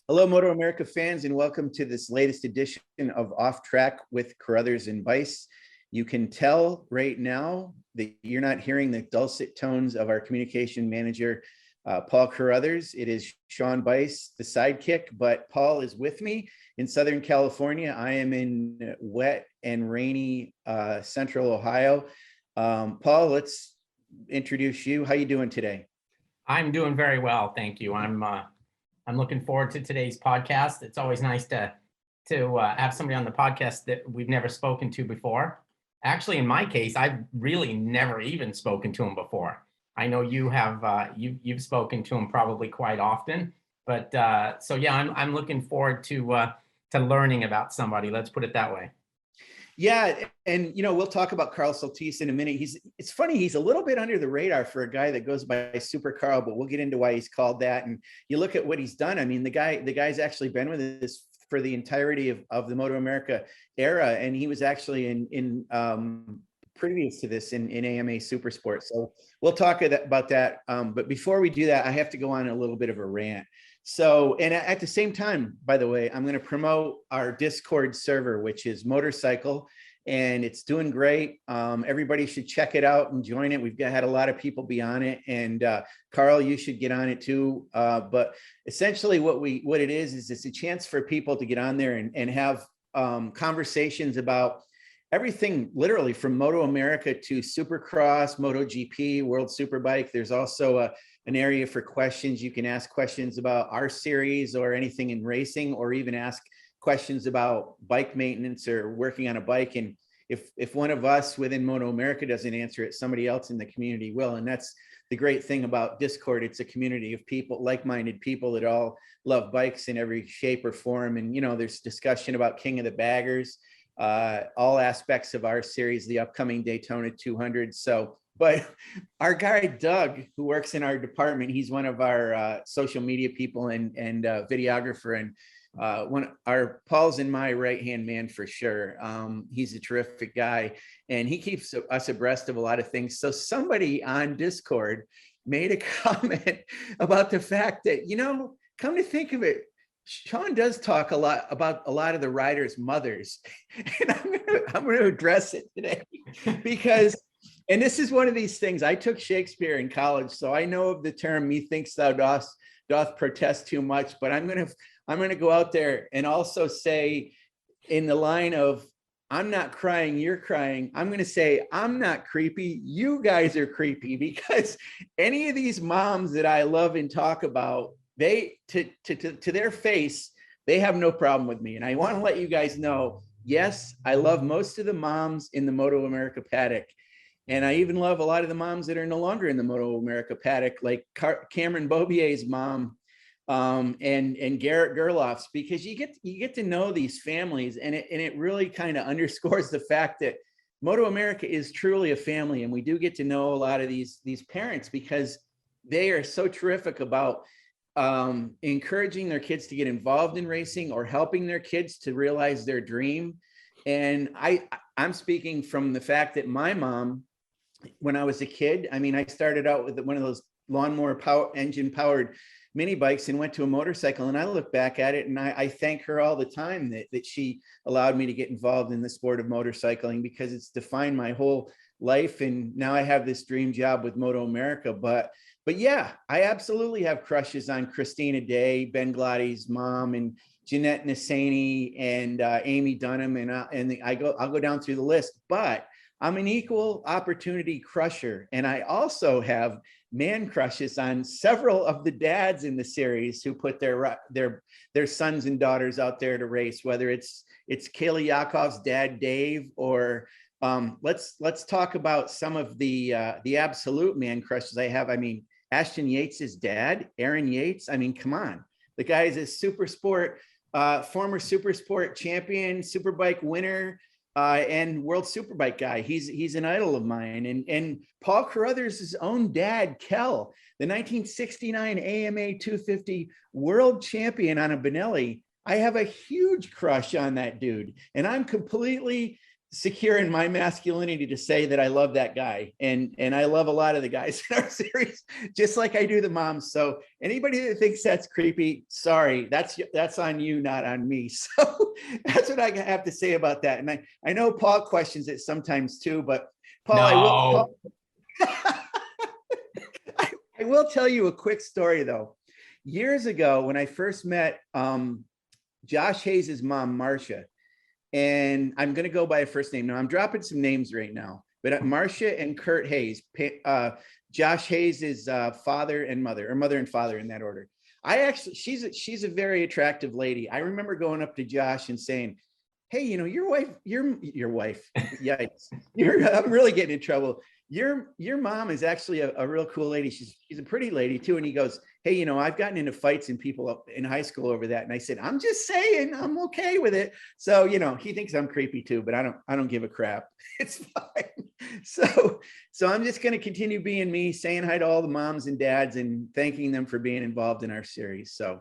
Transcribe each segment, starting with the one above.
Hello, MotoAmerica fans, and welcome to this latest edition of Off Track with Carruthers and Bice. You can tell right now that you're not hearing the dulcet tones of our communication manager, Paul Carruthers. It is Sean Bice, the sidekick, but Paul is with me in Southern California. I am in wet and rainy Central Ohio. Paul, let's introduce you. How you doing today? I'm doing very well, thank you. I'm looking forward to today's podcast. It's always nice to have somebody on the podcast that we've never spoken to before. Actually, in my case, I've really never even spoken to him before. I know you have. You've spoken to him probably quite often, but so yeah, I'm looking forward to learning about somebody. Let's put it that way. Yeah, and we'll talk about Carl Soltisz in a minute. It's funny, he's a little bit under the radar for a guy that goes by Super Carl, but we'll get into why he's called that. And you look at what he's done. I mean, the guy's actually been with us for the entirety of the MotoAmerica era, and he was actually in previous to this in AMA Supersport. So we'll talk about that. But before we do that, I have to go on a little bit of a rant. So, and at the same time, by the way, I'm going to promote our Discord server, which is Motorcycle, and it's doing great. Everybody should check it out and join it. We've had a lot of people be on it, and Carl, you should get on it too. But essentially what it is it's a chance for people to get on there and have conversations about everything, literally from MotoAmerica to Supercross, MotoGP, World Superbike. There's also an area for questions. You can ask questions about our series or anything in racing, or even ask questions about bike maintenance or working on a bike. And if one of us within MotoAmerica doesn't answer it, somebody else in the community will. And that's the great thing about Discord. It's a community of people, like-minded people that all love bikes in every shape or form. And, there's discussion about King of the Baggers, all aspects of our series, the upcoming Daytona 200. But our guy, Doug, who works in our department, he's one of our social media people and videographer, and Paul's in my right-hand man for sure. He's a terrific guy, and he keeps us abreast of a lot of things. So somebody on Discord made a comment about the fact that, come to think of it, Sean does talk a lot about a lot of the riders' mothers, and I'm going to address it today because. And this is one of these things. I took Shakespeare in college, so I know of the term "methinks thou doth protest too much." But I'm gonna go out there and also say, in the line of "I'm not crying, you're crying," I'm gonna say, "I'm not creepy, you guys are creepy," because any of these moms that I love and talk about, they to their face, they have no problem with me. And I want to let you guys know, yes, I love most of the moms in the MotoAmerica paddock. And I even love a lot of the moms that are no longer in the MotoAmerica paddock, like Cameron Bobier's mom and Garrett Gerloff's, because you get to know these families, and it really kind of underscores the fact that MotoAmerica is truly a family, and we do get to know a lot of these parents because they are so terrific about encouraging their kids to get involved in racing or helping their kids to realize their dream. And I'm speaking from the fact that my mom, when I was a kid, I mean, I started out with one of those lawnmower engine powered mini bikes and went to a motorcycle. And I look back at it and I thank her all the time that she allowed me to get involved in the sport of motorcycling, because it's defined my whole life. And now I have this dream job with MotoAmerica. But yeah, I absolutely have crushes on Christina Day, Ben Glotti's mom, and Jeanette Nassani, and Amy Dunham, and I'll go down through the list. But I'm an equal opportunity crusher, and I also have man crushes on several of the dads in the series who put their sons and daughters out there to race. Whether it's Kaylee Yakov's dad, Dave, or let's talk about some of the absolute man crushes I have. I mean, Ashton Yates's dad, Aaron Yates. I mean, come on, the guy is a Supersport, former Supersport champion, Superbike winner. And World Superbike guy. He's an idol of mine. And Paul Carruthers' own dad, Kel, the 1969 AMA 250 world champion on a Benelli. I have a huge crush on that dude. And I'm completely secure in my masculinity to say that I love that guy. And I love a lot of the guys in our series, just like I do the moms. So anybody that thinks that's creepy, sorry, that's on you, not on me. So that's what I have to say about that. And I know Paul questions it sometimes too, but Paul, No. I will tell you a quick story though. Years ago, when I first met Josh Hayes's mom, Marcia, and I'm going to go by a first name. Now I'm dropping some names right now, but Marcia and Kurt Hayes, Josh Hayes' father and mother, or mother and father in that order. She's a very attractive lady. I remember going up to Josh and saying, hey, your wife, yikes, I'm really getting in trouble. Your mom is actually a real cool lady. She's a pretty lady too. And he goes, hey, I've gotten into fights and people up in high school over that. And I said, I'm just saying, I'm okay with it. So, he thinks I'm creepy too, but I don't give a crap. It's fine. So I'm just going to continue being me, saying hi to all the moms and dads and thanking them for being involved in our series. So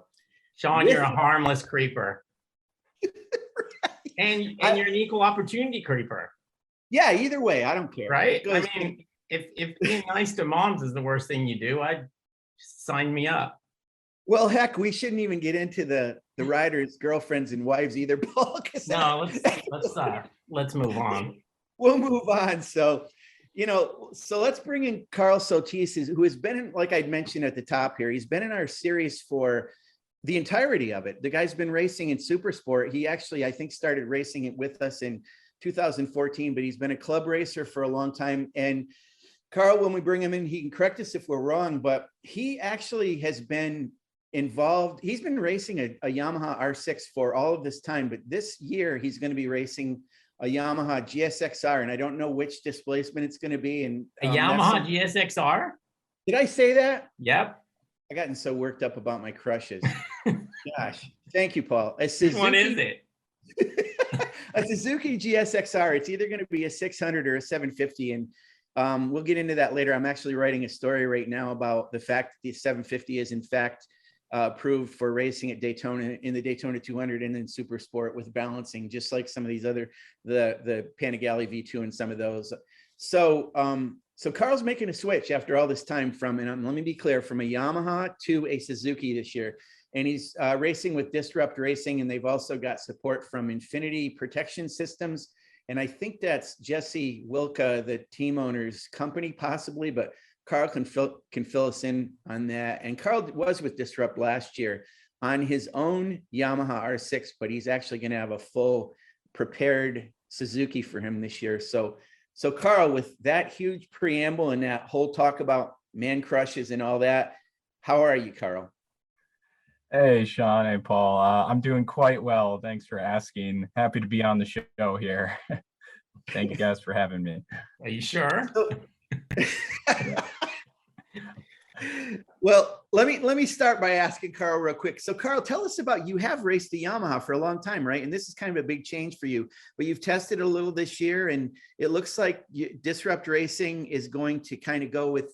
Sean, you're a harmless creeper. And you're an equal opportunity creeper. Yeah, either way, I don't care. Right? I mean, if being nice to moms is the worst thing you do, I'd sign me up. Well, heck, we shouldn't even get into the riders' girlfriends and wives either, Paul. No, let's move on. We'll move on. So, so let's bring in Carl Soltisz, who has been in, like I mentioned at the top here, he's been in our series for the entirety of it. The guy's been racing in Supersport. He actually, I think, started racing it with us in 2014, but he's been a club racer for a long time. And Carl, when we bring him in, he can correct us if we're wrong, but he actually has been involved. He's been racing a Yamaha R6 for all of this time, but this year he's going to be racing a Yamaha GSX-R, and I don't know which displacement it's going to be. And a Yamaha GSX-R? Did I say that? Yep. I gotten so worked up about my crushes. Gosh, thank you, Paul. Which one is it? A Suzuki GSX-R. It's either going to be a 600 or a 750, and we'll get into that later. I'm actually writing a story right now about the fact that the 750 is in fact approved for racing at Daytona, in the Daytona 200 and in Supersport with balancing, just like some of these other, the Panigale V2 and some of those. So Carl's making a switch after all this time from, and let me be clear, from a Yamaha to a Suzuki this year. And he's racing with Disrupt Racing, and they've also got support from Infinity Protection Systems. And I think that's Jesse Wilka, the team owner's company, possibly, but Carl can fill us in on that. And Carl was with Disrupt last year on his own Yamaha R6, but he's actually going to have a full prepared Suzuki for him this year. So Carl, with that huge preamble and that whole talk about man crushes and all that, how are you, Carl? Hey, Sean. Hey, Paul. I'm doing quite well. Thanks for asking. Happy to be on the show here. Thank you guys for having me. Are you sure? Well, let me start by asking Carl real quick. So Carl, tell us about, you have raced the Yamaha for a long time, right? And this is kind of a big change for you, but you've tested a little this year, and it looks like Disrupt Racing is going to kind of go with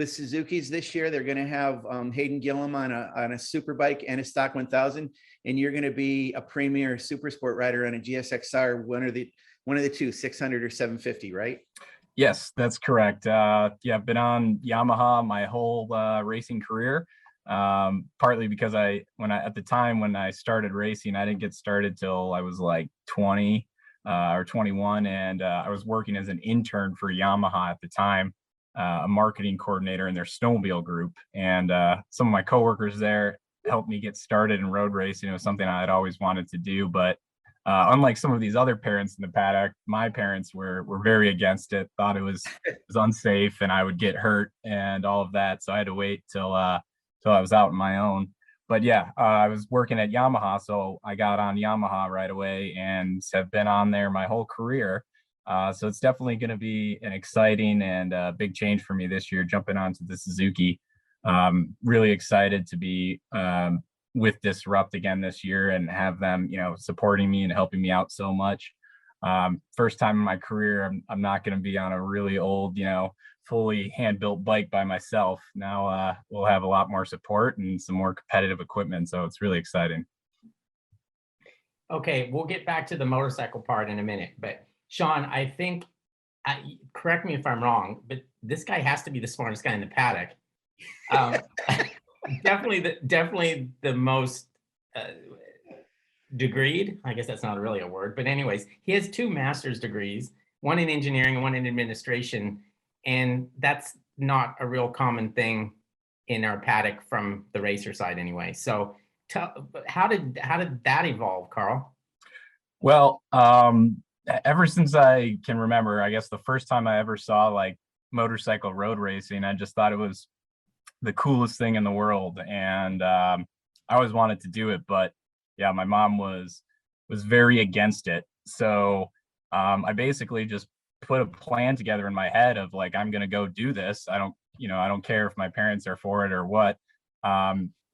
Suzuki's this year. They're going to have Hayden Gillum on a super bike and a stock 1000, and you're going to be a premier Supersport rider on a GSX-R, one of the two, 600 or 750, right? Yes, that's correct. Yeah, I've been on Yamaha my whole racing career. Partly because at the time when I started racing, I didn't get started till I was like 20 or 21, and I was working as an intern for Yamaha at the time, a marketing coordinator in their snowmobile group, and some of my coworkers there helped me get started in road racing. It was something I had always wanted to do, but unlike some of these other parents in the paddock, my parents were very against it, thought it was unsafe and I would get hurt and all of that. So I had to wait till I was out on my own. But yeah, I was working at Yamaha, so I got on Yamaha right away and have been on there my whole career. So it's definitely going to be an exciting and big change for me this year, jumping onto the Suzuki. Really excited to be with Disrupt again this year and have them, supporting me and helping me out so much. First time in my career, I'm not going to be on a really old, fully hand-built bike by myself. Now we'll have a lot more support and some more competitive equipment. So it's really exciting. Okay, we'll get back to the motorcycle part in a minute, but Sean, I think, correct me if I'm wrong, but this guy has to be the smartest guy in the paddock. Definitely the most degreed. I guess that's not really a word, but anyways, he has 2 master's degrees, one in engineering and one in administration, and that's not a real common thing in our paddock from the racer side anyway. So how did that evolve, Carl? Well, ever since I can remember, I guess the first time I ever saw like motorcycle road racing, I just thought it was the coolest thing in the world, and I always wanted to do it. But yeah, my mom was very against it. So I basically just put a plan together in my head of like, I'm gonna go do this. I don't care if my parents are for it or what.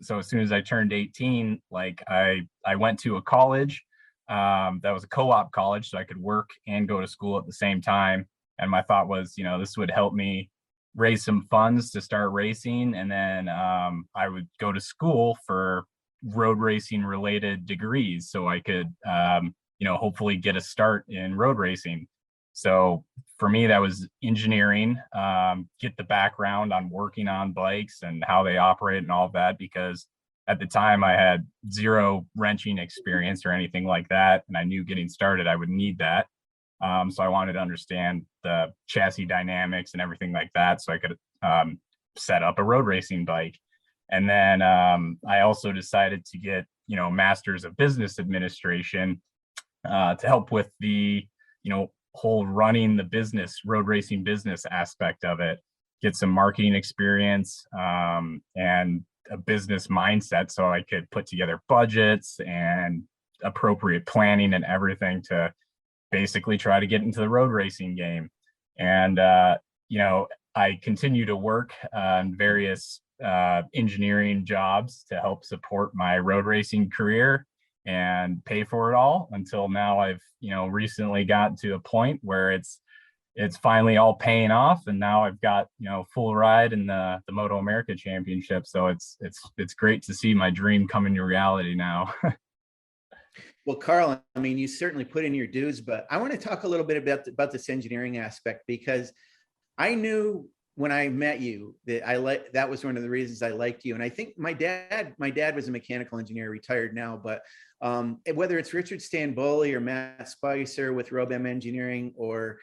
So as soon as I turned 18, like I went to a college that was a co-op college, so I could work and go to school at the same time. And my thought was, this would help me raise some funds to start racing, and then I would go to school for road racing related degrees, so I could hopefully get a start in road racing. So for me, that was engineering, get the background on working on bikes and how they operate and all of that, because at the time I had 0 wrenching experience or anything like that, and I knew getting started I would need that. So I wanted to understand the chassis dynamics and everything like that, so I could set up a road racing bike. And then I also decided to get, Masters of Business Administration to help with the, whole running the business, road racing business aspect of it, get some marketing experience and a business mindset, so I could put together budgets and appropriate planning and everything to basically try to get into the road racing game. And I continue to work on various engineering jobs to help support my road racing career and pay for it all, until now I've recently gotten to a point where it's finally all paying off, and now I've got full ride in the MotoAmerica Championship. So it's great to see my dream come into reality now. Well, Carl, I mean, you certainly put in your dues, but I want to talk a little bit about this engineering aspect, because I knew when I met you that that was one of the reasons I liked you. And I think my dad was a mechanical engineer, retired now, but whether it's Richard Stanboli or Matt Spicer with RoBem Engineering, or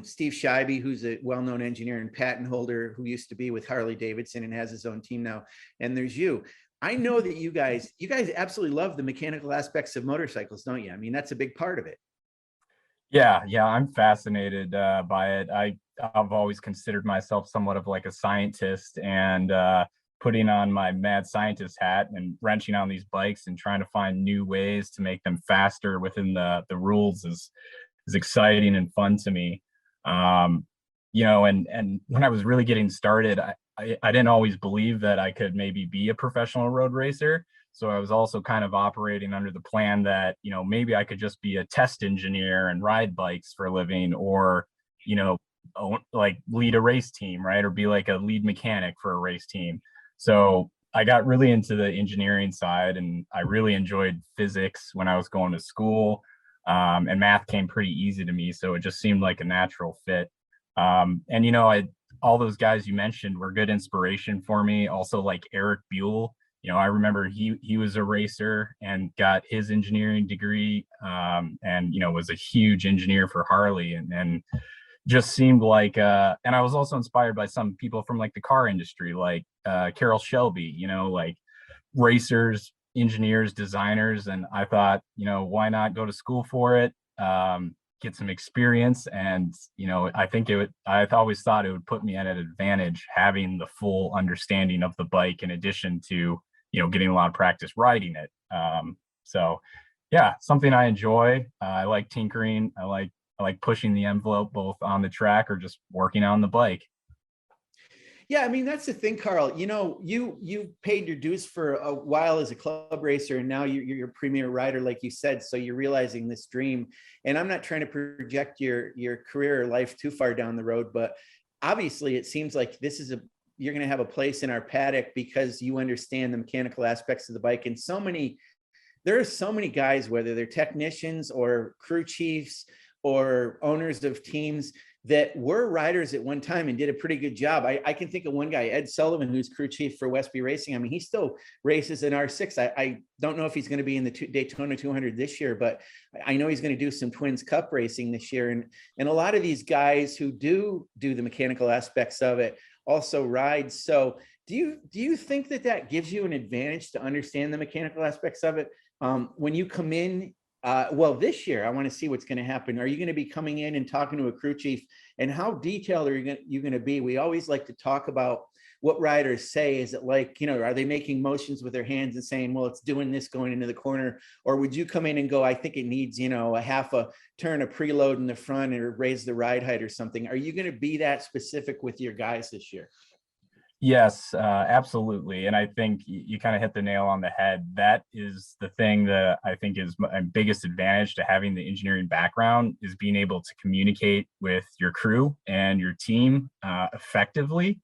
Steve Scheibe, who's a well-known engineer and patent holder who used to be with Harley Davidson and has his own team now. And there's you. I know that you guys absolutely love the mechanical aspects of motorcycles, don't you? I mean, that's a big part of it. Yeah, I'm fascinated by it. I've always considered myself somewhat of like a scientist, and putting on my mad scientist hat and wrenching on these bikes and trying to find new ways to make them faster within the rules is exciting and fun to me. And when I was really getting started, I didn't always believe that I could maybe be a professional road racer. So I was also kind of operating under the plan that, maybe I could just be a test engineer and ride bikes for a living, or, like lead a race team, right? Or be like a lead mechanic for a race team. So I got really into the engineering side, and I really enjoyed physics when I was going to school. And math came pretty easy to me. So it just seemed like a natural fit. All those guys you mentioned were good inspiration for me. Also, like Eric Buell, I remember he was a racer and got his engineering degree, and was a huge engineer for Harley, and just seemed like and I was also inspired by some people from like the car industry, like Carroll Shelby, like racers, engineers, designers. And I thought, why not go to school for it, get some experience. And I've always thought it would put me at an advantage having the full understanding of the bike, in addition to getting a lot of practice riding it. So yeah, something I enjoy. I like tinkering. I like pushing the envelope, both on the track or just working on the bike. Yeah, I mean, that's the thing, Carl. You paid your dues for a while as a club racer, and now you're a premier rider, like you said. So you're realizing this dream. And I'm not trying to project your career or life too far down the road, but obviously it seems like you're going to have a place in our paddock, because you understand the mechanical aspects of the bike. And there are so many guys, whether they're technicians or crew chiefs or owners of teams that were riders at one time and did a pretty good job. I can think of one guy, Ed Sullivan, who's crew chief for Westby Racing. I mean, he still races an R6. I don't know if he's going to be in the Daytona 200 this year, but I know he's going to do some Twins Cup racing this year. And a lot of these guys who do the mechanical aspects of it also ride. So do you think that gives you an advantage to understand the mechanical aspects of it when you come in? Well, this year, I want to see what's going to happen. Are you going to be coming in and talking to a crew chief, and how detailed are you going to be? We always like to talk about what riders say. Is it like, are they making motions with their hands and saying, well, it's doing this going into the corner? Or would you come in and go, I think it needs, a half a turn of preload in the front or raise the ride height or something? Are you going to be that specific with your guys this year? Yes, absolutely. And I think you kind of hit the nail on the head. That is the thing that I think is my biggest advantage to having the engineering background, is being able to communicate with your crew and your team effectively,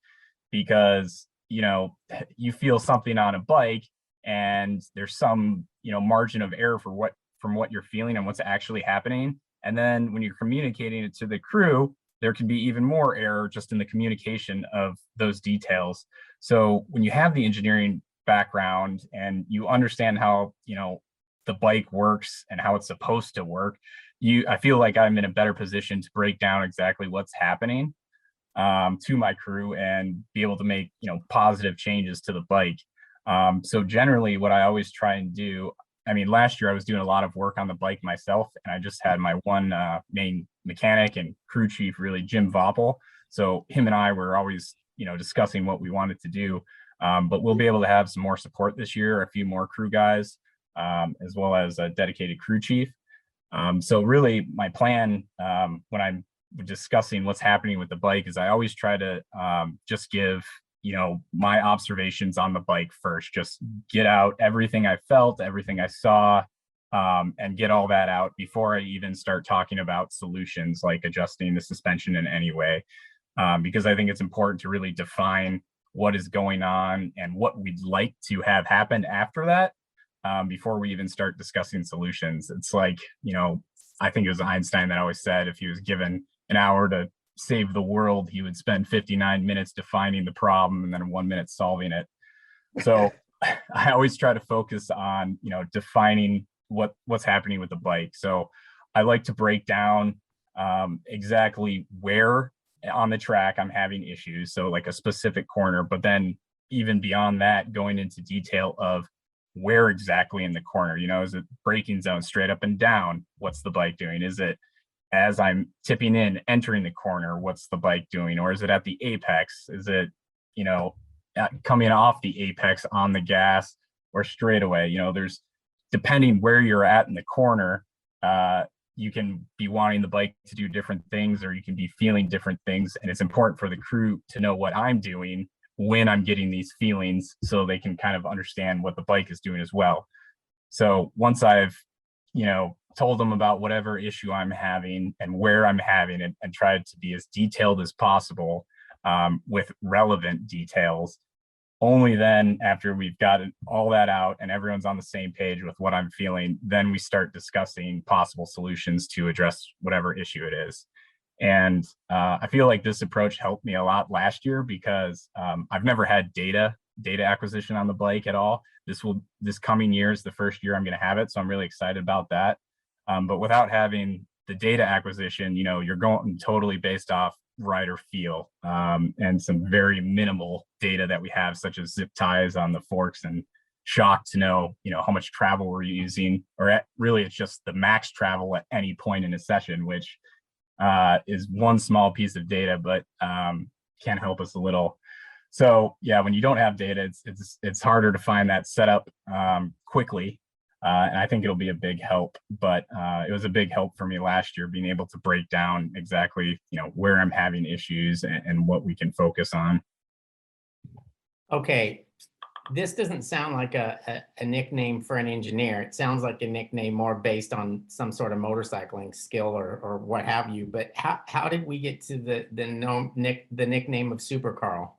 because, you feel something on a bike and there's some, margin of error from what you're feeling and what's actually happening. And then when you're communicating it to the crew, there can be even more error just in the communication of those details. So when you have the engineering background and you understand how, the bike works and how it's supposed to work, I feel like I'm in a better position to break down exactly what's happening to my crew and be able to make, positive changes to the bike. So generally what I always try and do, last year I was doing a lot of work on the bike myself, and I just had my one main mechanic and crew chief, really, Jim Voppel. So him and I were always, discussing what we wanted to do. But we'll be able to have some more support this year, a few more crew guys, as well as a dedicated crew chief. So really my plan when I'm discussing what's happening with the bike is I always try to just give, my observations on the bike first, just get out everything I felt, everything I saw, and get all that out before I even start talking about solutions like adjusting the suspension in any way. Because I think it's important to really define what is going on and what we'd like to have happen after that, before we even start discussing solutions. It's like, I think it was Einstein that always said if he was given an hour to save the world, he would spend 59 minutes defining the problem and then 1 minute solving it. So I always try to focus on, defining what's happening with the bike. So I like to break down exactly where on the track I'm having issues. So like a specific corner, but then even beyond that, going into detail of where exactly in the corner, is it braking zone straight up and down? What's the bike doing? Is it as I'm tipping in, entering the corner, what's the bike doing? Or is it at the apex? Is it, coming off the apex on the gas or straight away? There's, depending where you're at in the corner, you can be wanting the bike to do different things, or you can be feeling different things. And it's important for the crew to know what I'm doing when I'm getting these feelings, so they can kind of understand what the bike is doing as well. So once I've, told them about whatever issue I'm having and where I'm having it, and tried to be as detailed as possible with relevant details, only then, after we've got all that out and everyone's on the same page with what I'm feeling, then we start discussing possible solutions to address whatever issue it is. And I feel like this approach helped me a lot last year, because I've never had data acquisition on the bike at all. This coming year is the first year I'm going to have it, so I'm really excited about that. But without having the data acquisition, you're going totally based off rider feel, and some very minimal data that we have, such as zip ties on the forks and shock to know, how much travel we're using, or really it's just the max travel at any point in a session, which is one small piece of data, but can help us a little. So yeah, when you don't have data, it's harder to find that setup quickly. And I think it'll be a big help, but it was a big help for me last year, being able to break down exactly, where I'm having issues and what we can focus on. Okay, this doesn't sound like a nickname for an engineer. It sounds like a nickname more based on some sort of motorcycling skill or what have you. But how did we get to the nickname of Super Carl?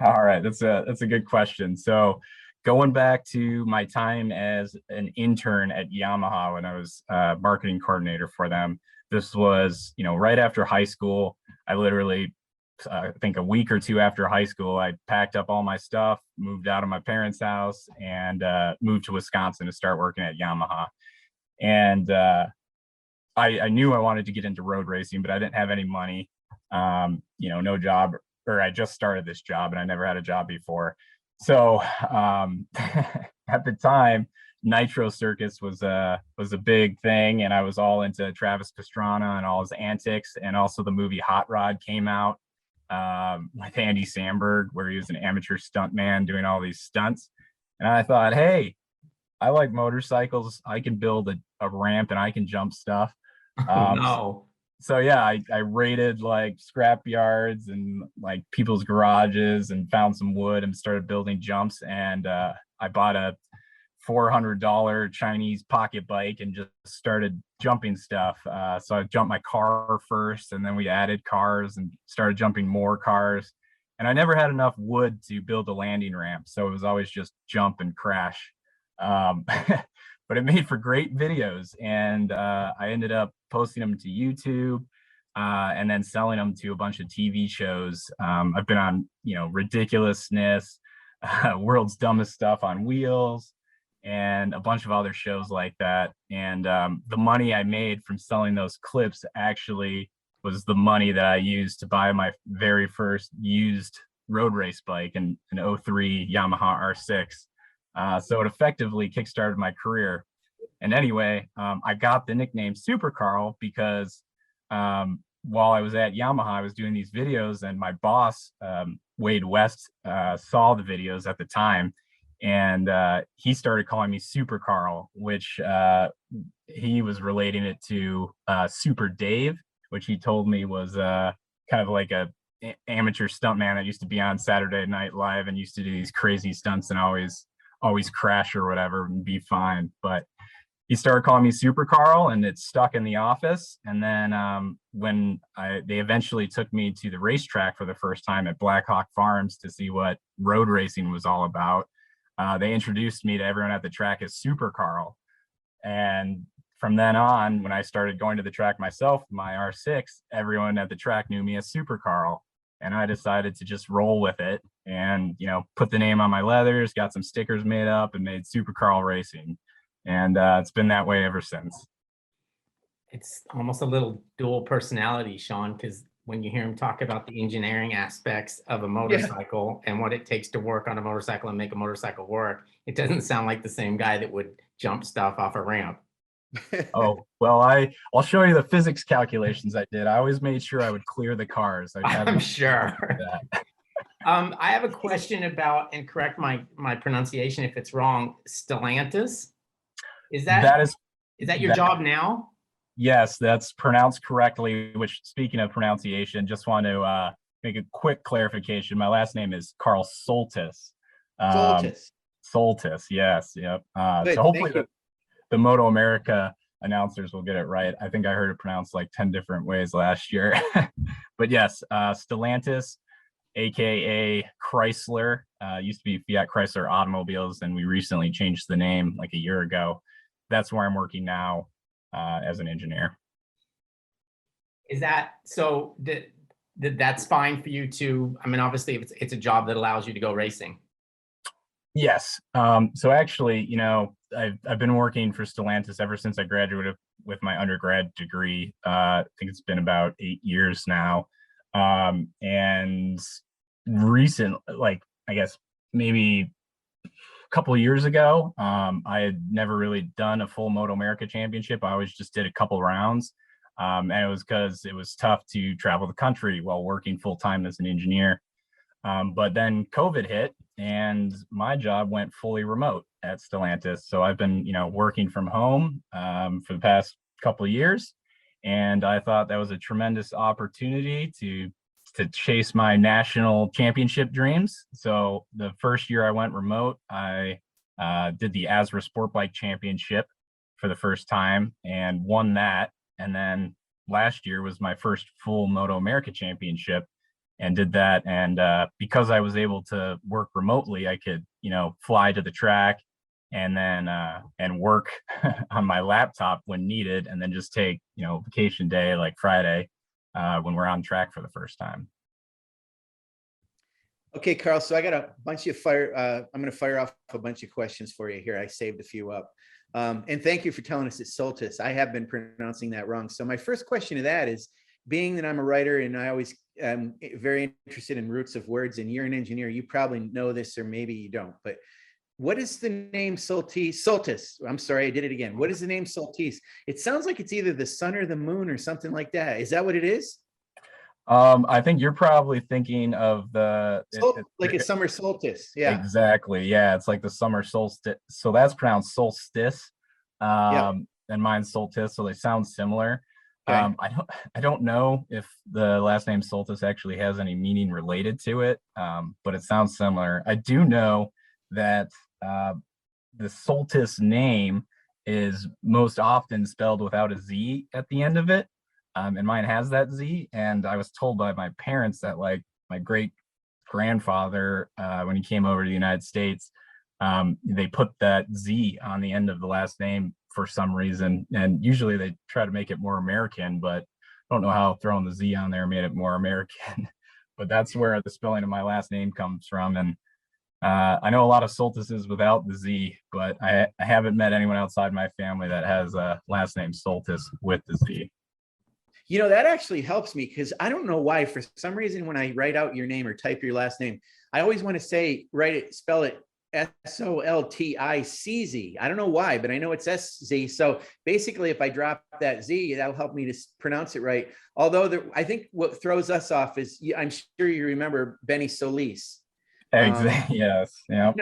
All right, that's a good question. So going back to my time as an intern at Yamaha when I was marketing coordinator for them, This was, right after high school. I literally, I think a week or two after high school, I packed up all my stuff, moved out of my parents' house, and moved to Wisconsin to start working at Yamaha. And I knew I wanted to get into road racing, but I didn't have any money, no job, or I just started this job and I never had a job before. So at the time, Nitro Circus was a big thing, and I was all into Travis Pastrana and all his antics. And also the movie Hot Rod came out with Andy Samberg, where he was an amateur stuntman doing all these stunts. And I thought, hey, I like motorcycles. I can build a ramp and I can jump stuff. No. So yeah, I raided like scrap yards and like people's garages and found some wood and started building jumps. And I bought a $400 Chinese pocket bike and just started jumping stuff. So I jumped my car first, and then we added cars and started jumping more cars. And I never had enough wood to build a landing ramp, so it was always just jump and crash. But it made for great videos, and I ended up posting them to YouTube and then selling them to a bunch of TV shows. I've been on, Ridiculousness, World's Dumbest Stuff on Wheels, and a bunch of other shows like that. And the money I made from selling those clips actually was the money that I used to buy my very first used road race bike, an 03 Yamaha R6. So it effectively kickstarted my career. And anyway, I got the nickname Super Carl because while I was at Yamaha, I was doing these videos, and my boss, Wade West, saw the videos at the time, and he started calling me Super Carl, which he was relating it to Super Dave, which he told me was kind of like a amateur stuntman that used to be on Saturday Night Live and used to do these crazy stunts and always crash or whatever and be fine. But he started calling me Super Carl, and it stuck in the office. And then when they eventually took me to the racetrack for the first time at Black Hawk Farms to see what road racing was all about, they introduced me to everyone at the track as Super Carl. And from then on, when I started going to the track myself, my R6, everyone at the track knew me as Super Carl. And I decided to just roll with it and, put the name on my leathers, got some stickers made up, and made Super Carl Racing. And it's been that way ever since. It's almost a little dual personality, Sean, because when you hear him talk about the engineering aspects of a motorcycle and what it takes to work on a motorcycle and make a motorcycle work, it doesn't sound like the same guy that would jump stuff off a ramp. Oh, well, I'll show you the physics calculations I did. I always made sure I would clear the cars. I'm sure. I have a question about, and correct my pronunciation if it's wrong, Stellantis. Is that your job now? Yes, that's pronounced correctly, which, speaking of pronunciation, just want to make a quick clarification. My last name is Carl Soltis. Soltis, yes. Yep. So hopefully the MotoAmerica announcers will get it right. I think I heard it pronounced like 10 different ways last year. But yes, Stellantis, aka Chrysler, used to be Fiat Chrysler Automobiles, and we recently changed the name like a year ago. That's where I'm working now as an engineer. Is that so? That's fine for you to? I mean, obviously, if it's a job that allows you to go racing. Yes. So actually, I've been working for Stellantis ever since I graduated with my undergrad degree. I think it's been about 8 years now. And recent, like, I guess maybe a couple of years ago, I had never really done a full MotoAmerica championship. I always just did a couple rounds. And it was because it was tough to travel the country while working full time as an engineer. But then COVID hit, and my job went fully remote at Stellantis. So I've been, working from home for the past couple of years, and I thought that was a tremendous opportunity to chase my national championship dreams. So the first year I went remote, I did the ASRA Sport Bike Championship for the first time and won that. And then last year was my first full MotoAmerica Championship, and did that. And because I was able to work remotely, I could, fly to the track, and then and work on my laptop when needed, and then just take, vacation day like Friday when we're on track for the first time. Okay, Carl, so I got a bunch of I'm going to fire off a bunch of questions for you here. I saved a few up. And thank you for telling us it's Soltis. I have been pronouncing that wrong. So my first question to that is, being that I'm a writer and I always am very interested in roots of words, and you're an engineer, you probably know this, or maybe you don't, but what is the name Soltis? I'm sorry, I did it again. What is the name Soltis? It sounds like it's either the sun or the moon or something like that. Is that what it is? I think you're probably thinking of like a summer solstice. Yeah. Exactly. Yeah, it's like the summer solstice. So that's pronounced solstice. And mine's Soltis, so they sound similar. Okay. I don't know if the last name Soltis actually has any meaning related to it, but it sounds similar. I do know that the Soltis name is most often spelled without a Z at the end of it. And mine has that Z. And I was told by my parents that, like, my great grandfather, when he came over to the United States, they put that Z on the end of the last name for some reason. And usually they try to make it more American, but I don't know how throwing the Z on there made it more American. But that's where the spelling of my last name comes from. And I know a lot of Soltices without the Z, but I haven't met anyone outside my family that has a last name Soltis with the Z. That actually helps me, because I don't know why, for some reason, when I write out your name or type your last name, I always want to spell it Solticz. I don't know why, but I know it's SZ. So basically, if I drop that Z, that'll help me to pronounce it right. Although I think what throws us off is, I'm sure you remember Benny Solis. Exactly. Yes. Yeah.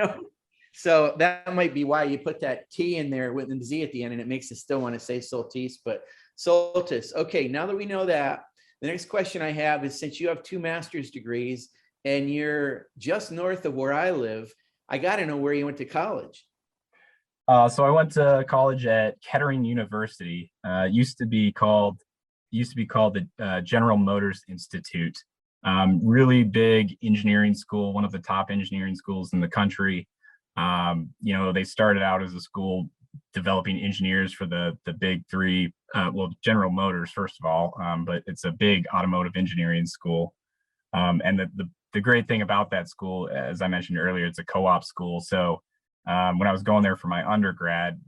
So that might be why you put that T in there with the Z at the end, and it makes us still want to say Soltis, but Soltis. Okay, now that we know that, the next question I have is, since you have 2 master's degrees and you're just north of where I live, I got to know where you went to college. So I went to college at Kettering University. Used to be called the General Motors Institute. Really big engineering school, one of the top engineering schools in the country. They started out as a school developing engineers for the big 3, General Motors, first of all, but it's a big automotive engineering school. And the great thing about that school, as I mentioned earlier, it's a co-op school. So when I was going there for my undergrad,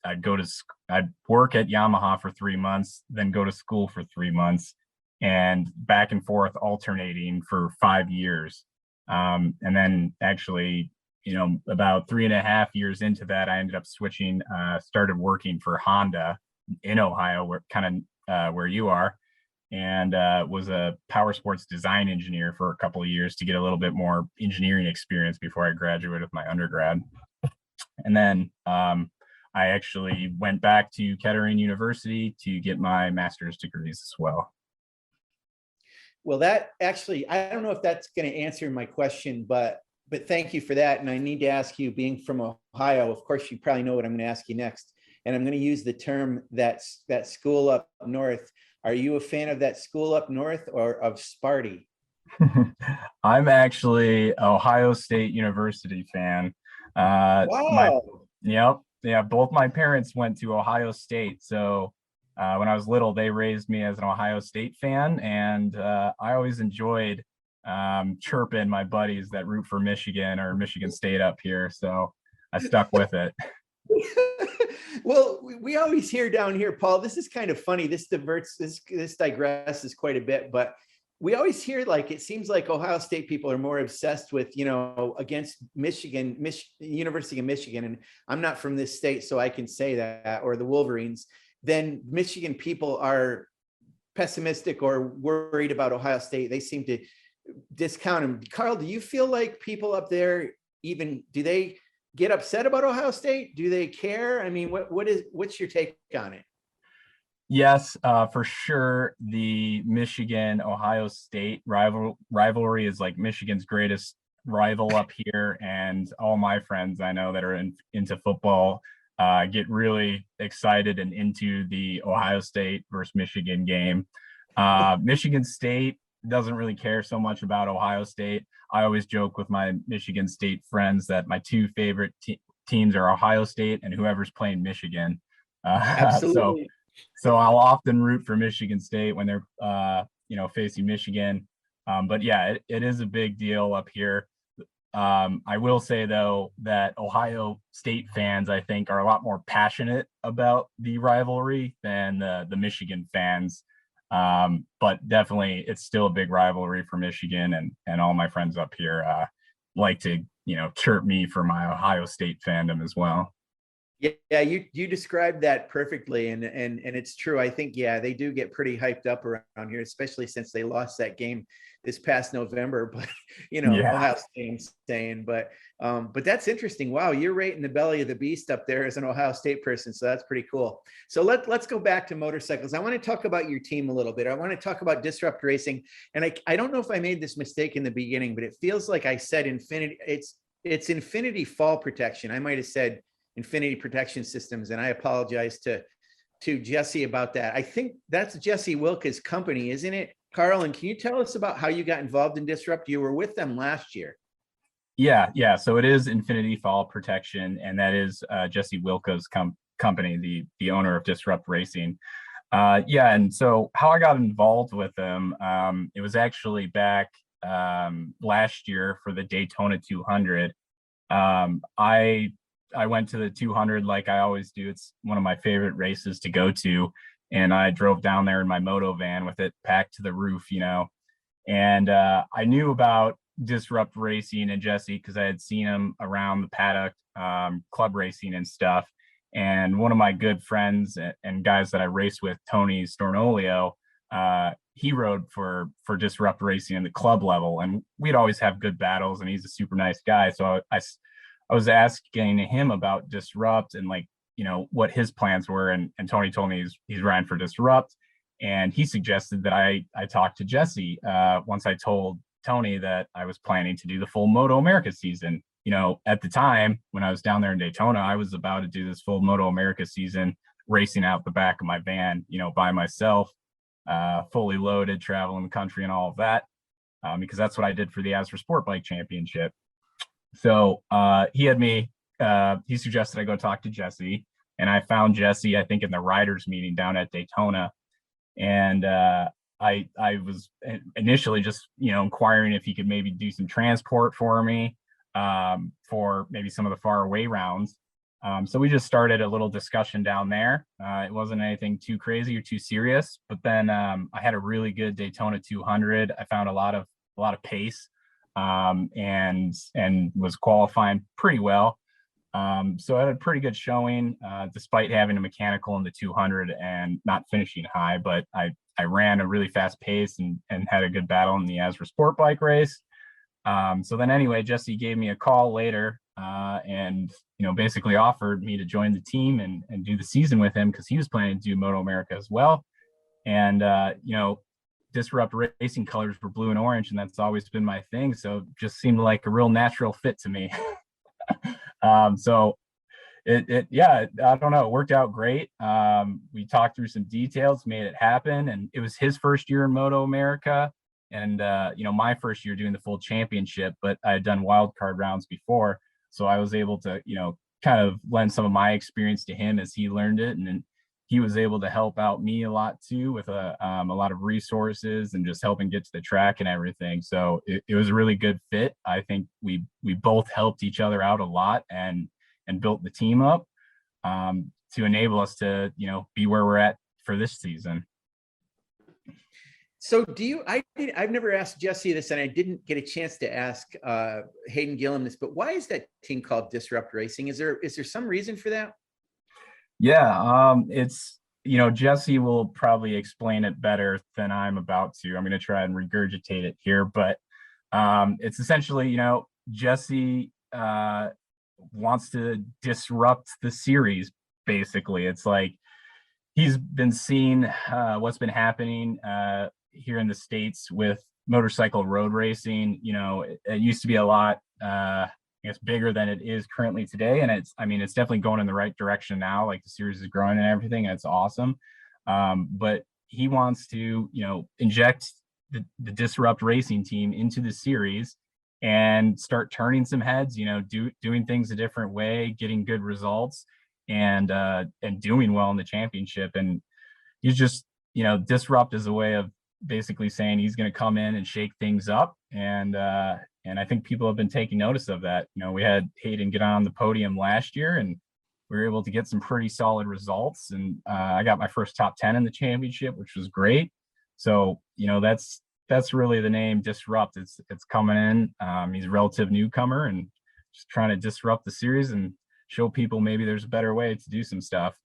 I'd work at Yamaha for 3 months, then go to school for 3 months, and back and forth alternating for 5 years. And then actually, about 3.5 years into that, I ended up switching, started working for Honda in Ohio, where you are, and was a power sports design engineer for a couple of years to get a little bit more engineering experience before I graduated with my undergrad. And then I actually went back to Kettering University to get my master's degrees as well. Well, that actually, I don't know if that's going to answer my question, but thank you for that. And I need to ask you, being from Ohio, of course, you probably know what I'm going to ask you next. And I'm going to use the term that school up north. Are you a fan of that school up north or of Sparty? I'm actually Ohio State University fan. Wow. Both my parents went to Ohio State. So when I was little, they raised me as an Ohio State fan. And I always enjoyed chirping my buddies that root for Michigan or Michigan State up here. So I stuck with it. Well, we always hear down here, Paul, this is kind of funny. This digresses quite a bit, but we always hear, like, it seems like Ohio State people are more obsessed with, against Michigan, University of Michigan. And I'm not from this state, so I can say that, or the Wolverines. Then Michigan people are pessimistic or worried about Ohio State. They seem to discount them. Carl, do you feel like people up there, do they get upset about Ohio State? Do they care? I mean, what's your take on it? Yes, for sure. The Michigan-Ohio State rivalry is like Michigan's greatest rival up here. And all my friends I know that are into football get really excited and into the Ohio State versus Michigan game. Michigan State doesn't really care so much about Ohio State. I always joke with my Michigan State friends that my 2 favorite teams are Ohio State and whoever's playing Michigan. So Absolutely. I'll often root for Michigan State when they're facing Michigan. But yeah, it is a big deal up here. I will say though that Ohio State fans, I think, are a lot more passionate about the rivalry than the Michigan fans. But definitely, it's still a big rivalry for Michigan, and all my friends up here like to chirp me for my Ohio State fandom as well. Yeah, you described that perfectly, and it's true. I think they do get pretty hyped up around here, especially since they lost that game this past November. But Ohio State staying. But that's interesting. Wow, you're right in the belly of the beast up there as an Ohio State person, so that's pretty cool. So let's go back to motorcycles. I want to talk about your team a little bit. I want to talk about Disrupt Racing, and I don't know if I made this mistake in the beginning, but it feels like I said Infinity. It's Infinity Fall Protection. I might have said Infinity Protection Systems, and I apologize to Jesse about that. I think that's Jesse Wilke's company, isn't it, Carl? And can you tell us about how you got involved in Disrupt? You were with them last year. Yeah. So it is Infinity Fall Protection, and that is Jesse Wilke's company, the owner of Disrupt Racing. And so how I got involved with them, it was actually back last year for the Daytona 200. I went to the 200 like I always do. It's one of my favorite races to go to. And I drove down there in my moto van with it packed to the roof, and I knew about Disrupt Racing and Jesse because I had seen him around the paddock, club racing and stuff. And one of my good friends and guys that I race with, Tony Stornolio, he rode for Disrupt Racing in the club level, and we'd always have good battles, and he's a super nice guy. So I was asking him about Disrupt and what his plans were. And Tony told me he's riding for Disrupt. And he suggested that I talk to Jesse once I told Tony that I was planning to do the full MotoAmerica season. At the time when I was down there in Daytona, I was about to do this full MotoAmerica season, racing out the back of my van, by myself, fully loaded, traveling the country and all of that, because that's what I did for the ASRA Sport Bike Championship. So he suggested I go talk to Jesse, and I found Jesse, I think, in the riders meeting down at Daytona. And I was initially just, inquiring if he could maybe do some transport for me for maybe some of the far away rounds. So we just started a little discussion down there. It wasn't anything too crazy or too serious, but then I had a really good Daytona 200. I found a lot of pace. And was qualifying pretty well. So I had a pretty good showing, despite having a mechanical in the 200 and not finishing high, but I ran a really fast pace and had a good battle in the ASRA Sport Bike race. So then anyway, Jesse gave me a call later, and, basically offered me to join the team and do the season with him because he was planning to do MotoAmerica as well. And, Disrupt Racing colors were blue and orange, and that's always been my thing. So it just seemed like a real natural fit to me. So I don't know, it worked out great. We talked through some details, made it happen, and it was his first year in MotoAmerica, and my first year doing the full championship, but I had done wild card rounds before, so I was able to kind of lend some of my experience to him as he learned it, and then he was able to help out me a lot too with a lot of resources and just helping get to the track and everything. So it was a really good fit. I think we both helped each other out a lot and built the team up to enable us to be where we're at for this season. So I've never asked Jesse this, and I didn't get a chance to ask Hayden Gillum this, but why is that team called Disrupt Racing? Is there some reason for that? Yeah, it's, Jesse will probably explain it better than I'm about to. I'm going to try and regurgitate it here, but it's essentially, Jesse wants to disrupt the series, basically. It's like he's been seeing what's been happening here in the States with motorcycle road racing. It used to be a lot I guess bigger than it is currently today, and it's definitely going in the right direction now. Like the series is growing and everything, and it's awesome. But he wants to inject the Disrupt Racing team into the series and start turning some heads, doing things a different way, getting good results, and doing well in the championship. And he's just, Disrupt is a way of basically saying he's going to come in and shake things up. And I think people have been taking notice of that. We had Hayden get on the podium last year, and we were able to get some pretty solid results. And I got my first top 10 in the championship, which was great. So, that's really the name Disrupt. It's coming in. He's a relative newcomer and just trying to disrupt the series and show people maybe there's a better way to do some stuff.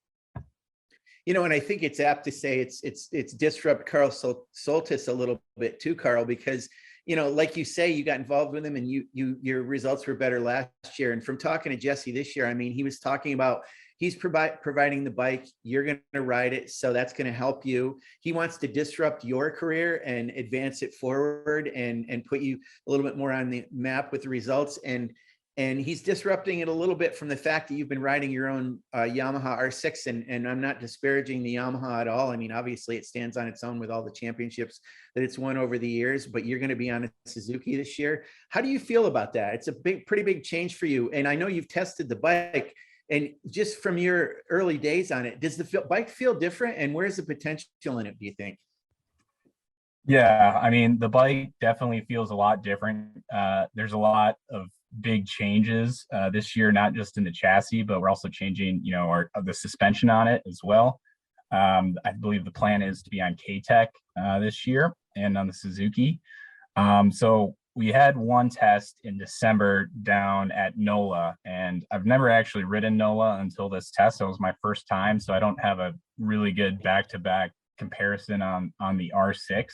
And I think it's apt to say it's disrupt Carl Soltis a little bit too, Carl, because like you say, you got involved with him and your results were better last year. And from talking to Jesse this year, I mean, he was talking about he's providing the bike, you're going to ride it, so that's going to help you. He wants to disrupt your career and advance it forward and put you a little bit more on the map with the results. And he's disrupting it a little bit from the fact that you've been riding your own Yamaha R6, and I'm not disparaging the Yamaha at all. I mean, obviously it stands on its own with all the championships that it's won over the years, but you're going to be on a Suzuki this year. How do you feel about that? It's a pretty big change for you. And I know you've tested the bike, and just from your early days on it, does the bike feel different, and where's the potential in it, do you think? Yeah, I mean, the bike definitely feels a lot different. There's a lot of big changes this year, not just in the chassis, but we're also changing, the suspension on it as well. I believe the plan is to be on K-Tech this year and on the Suzuki. So we had one test in December down at NOLA, and I've never actually ridden NOLA until this test. So it was my first time, so I don't have a really good back-to-back comparison on the R6.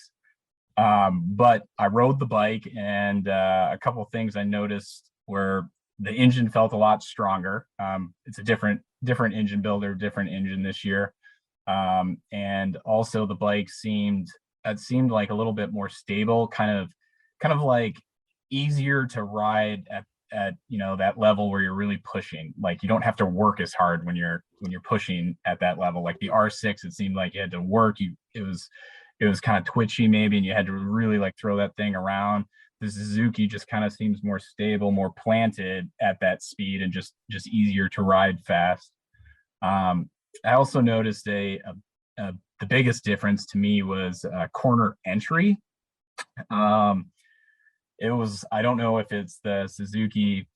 But I rode the bike, and a couple of things I noticed were the engine felt a lot stronger. It's a different engine builder, different engine this year. And also the bike seemed like a little bit more stable, kind of like easier to ride at that level where you're really pushing. Like you don't have to work as hard when you're pushing at that level. Like the R6, it seemed like you had to work. It was kind of twitchy maybe, and you had to really like throw that thing around. The Suzuki just kind of seems more stable, more planted at that speed, and just easier to ride fast. I also noticed the biggest difference to me was corner entry. It was, I don't know if it's the Suzuki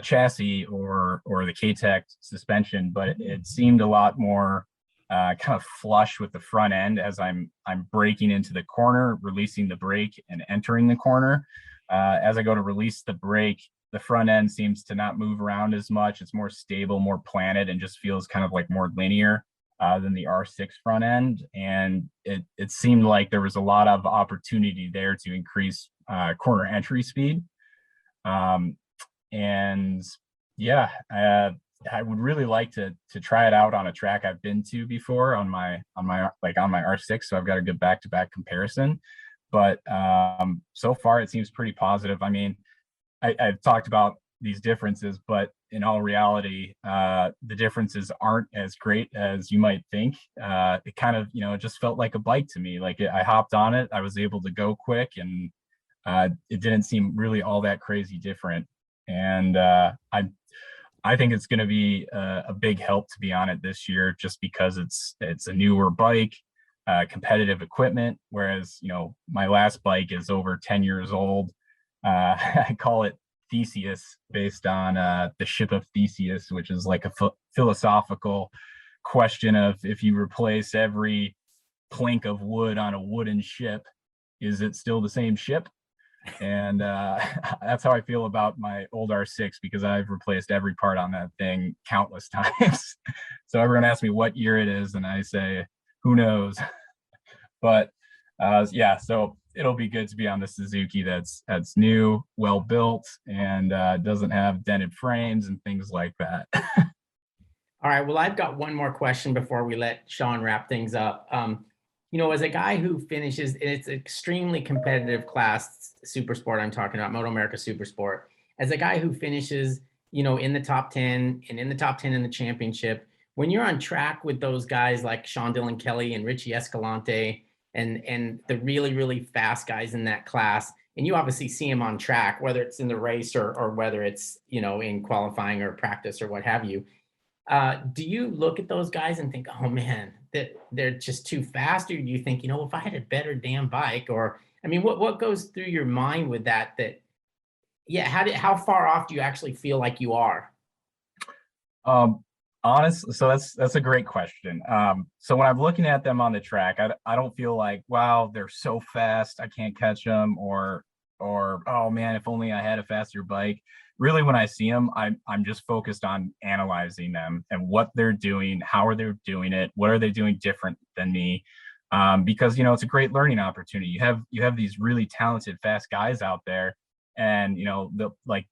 chassis or the K-Tech suspension, but it seemed a lot more kind of flush with the front end as I'm braking into the corner, releasing the brake, and entering the corner. As I go to release the brake, the front end seems to not move around as much. It's more stable, more planted, and just feels kind of like more linear than the R6 front end. And it seemed like there was a lot of opportunity there to increase corner entry speed. And yeah, I would really like to try it out on a track I've been to before on my R6, so I've got a good back-to-back comparison. But so far it seems pretty positive. I mean, I've talked about these differences, but in all reality, the differences aren't as great as you might think. It kind of, it just felt like a bike to me. Like I hopped on it, I was able to go quick, and it didn't seem really all that crazy different. And I think it's going to be a big help to be on it this year, just because it's a newer bike, competitive equipment. Whereas, my last bike is over 10 years old. I call it Theseus, based on the ship of Theseus, which is like a philosophical question of, if you replace every plank of wood on a wooden ship, is it still the same ship? And that's how I feel about my old R6, because I've replaced every part on that thing countless times. So everyone asks me what year it is, and I say, who knows? But yeah, so it'll be good to be on the Suzuki that's new, well built, and doesn't have dented frames and things like that. All right, well, I've got one more question before we let Sean wrap things up. As a guy who finishes, and it's an extremely competitive class, Supersport I'm talking about, MotoAmerica Supersport. As a guy who finishes, in the top 10 and in the top 10 in the championship, when you're on track with those guys like Sean Dillon Kelly and Richie Escalante and the really, really fast guys in that class, and you obviously see him on track, whether it's in the race or whether it's, you know, in qualifying or practice or what have you. Do you look at those guys and think, oh man, that they're just too fast? Or do you think, you know, if I had a better damn bike, or, I mean, what goes through your mind with that, yeah, how far off do you actually feel like you are? Um, Honestly, so that's a great question. So when I'm looking at them on the track, I don't feel like, wow, they're so fast, I can't catch them, or oh man, if only I had a faster bike. Really, when I see them, I'm just focused on analyzing them and what they're doing, how are they doing it, what are they doing different than me? Because, you know, it's a great learning opportunity. You have these really talented, fast guys out there, and, you know,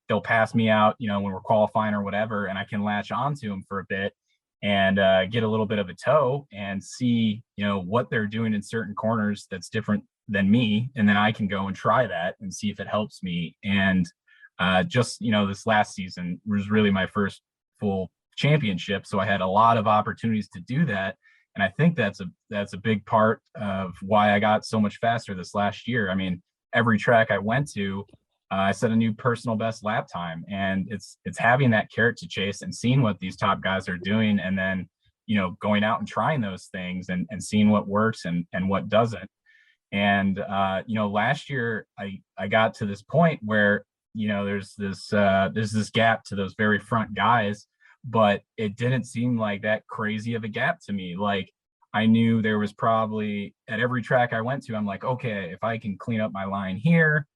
they'll pass me out, you know, when we're qualifying or whatever, and I can latch onto them for a bit and get a little bit of a tow and see, you know, what they're doing in certain corners that's different than me, and then I can go and try that and see if it helps me. And just, you know, this last season was really my first full championship, so I had a lot of opportunities to do that, and I think that's a big part of why I got so much faster this last year. I mean, every track I went to, I set a new personal best lap time, and it's having that carrot to chase and seeing what these top guys are doing, and then, you know, going out and trying those things and seeing what works and what doesn't. And you know, last year I got to this point where, you know, there's this gap to those very front guys, but it didn't seem like that crazy of a gap to me. Like, I knew there was probably, at every track I went to, I'm like, okay, if I can clean up my line here,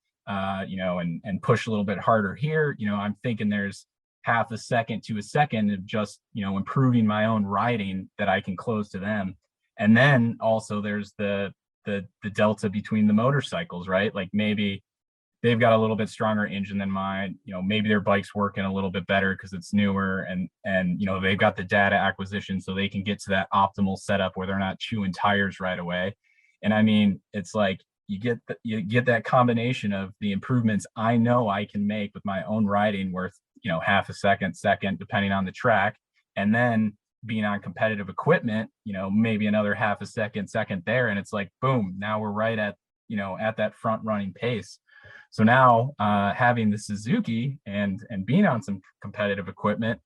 you know, and push a little bit harder here, you know, I'm thinking there's half a second to a second of just, you know, improving my own riding that I can close to them. And then also there's the delta between the motorcycles, right? Like, maybe they've got a little bit stronger engine than mine, you know, maybe their bike's working a little bit better because it's newer, and you know, they've got the data acquisition so they can get to that optimal setup where they're not chewing tires right away. And I mean, it's like, you get that combination of the improvements I know I can make with my own riding, worth, you know, half a second, depending on the track, and then being on competitive equipment, you know, maybe another half a second there, and it's like, boom, now we're right at, you know, at that front running pace. So now, having the Suzuki and being on some competitive equipment,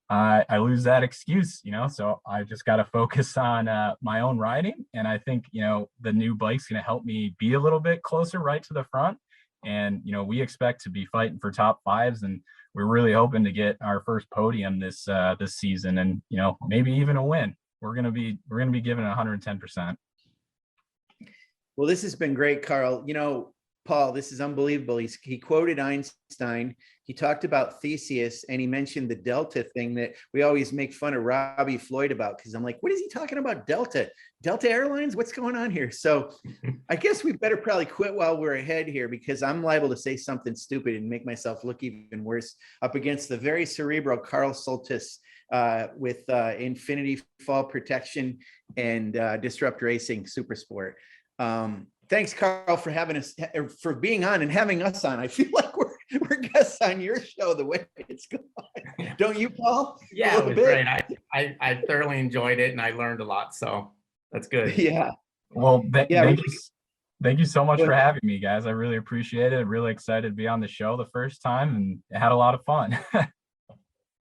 I lose that excuse, you know, so I just got to focus on my own riding. And I think, you know, the new bike's going to help me be a little bit closer right to the front. And, you know, we expect to be fighting for top fives, and we're really hoping to get our first podium this season, and, you know, maybe even a win. We're going to be giving it 110%. Well, this has been great, Carl. You know, Paul, this is unbelievable. He quoted Einstein. He talked about Theseus, and he mentioned the Delta thing that we always make fun of Robbie Floyd about, because I'm like, what is he talking about? Delta Airlines? What's going on here? So I guess we better probably quit while we're ahead here, because I'm liable to say something stupid and make myself look even worse up against the very cerebral Carl Soltis with Infinity Fall Protection and Disrupt Racing Supersport. Thanks, Carl, for having us, for being on and having us on. I feel like we're guests on your show the way it's going. Don't you, Paul? Yeah, it was great. I thoroughly enjoyed it, and I learned a lot. So that's good. Yeah. Well, thank you so much for having me, guys. I really appreciate it. Really excited to be on the show the first time, and had a lot of fun.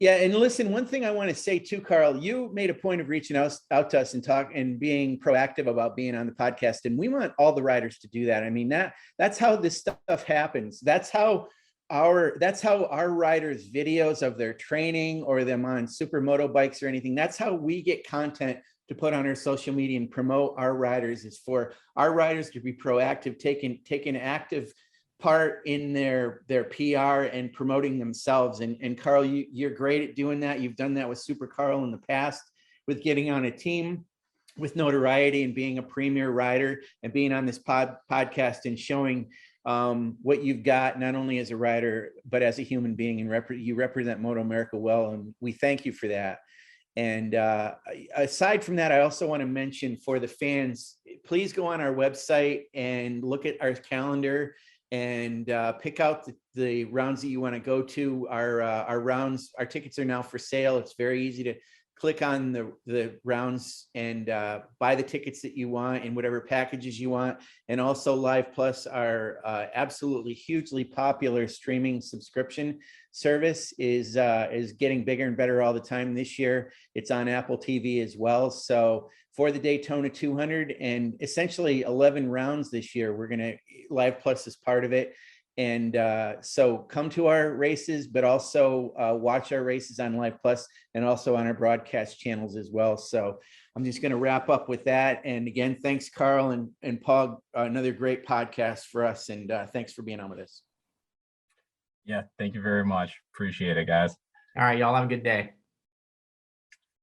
Yeah, and listen, one thing I want to say too, Carl, you made a point of reaching out to us and being proactive about being on the podcast, and we want all the riders to do that. I mean, that's how this stuff happens. That's how our riders' videos of their training or them on supermoto bikes or anything, that's how we get content to put on our social media and promote our riders, is for our riders to be proactive, taking active part in their PR and promoting themselves. And Carl, you're great at doing that. You've done that with Super Carl in the past, with getting on a team with notoriety and being a premier rider, and being on this podcast and showing what you've got, not only as a rider, but as a human being. And you represent MotoAmerica well, and we thank you for that. And aside from that, I also want to mention, for the fans, please go on our website and look at our calendar and pick out the rounds that you want to go to. Our rounds, our tickets are now for sale. It's very easy click on the rounds and buy the tickets that you want in whatever packages you want. And also Live Plus, our absolutely hugely popular streaming subscription service, is getting bigger and better all the time. This year, it's on Apple TV as well. So for the Daytona 200 and essentially 11 rounds this year, Live Plus is part of it. And so come to our races, but also watch our races on Live Plus and also on our broadcast channels as well. So I'm just going to wrap up with that. And again, thanks, Carl and Paul. Another great podcast for us. And thanks for being on with us. Yeah, thank you very much. Appreciate it, guys. All right, y'all have a good day.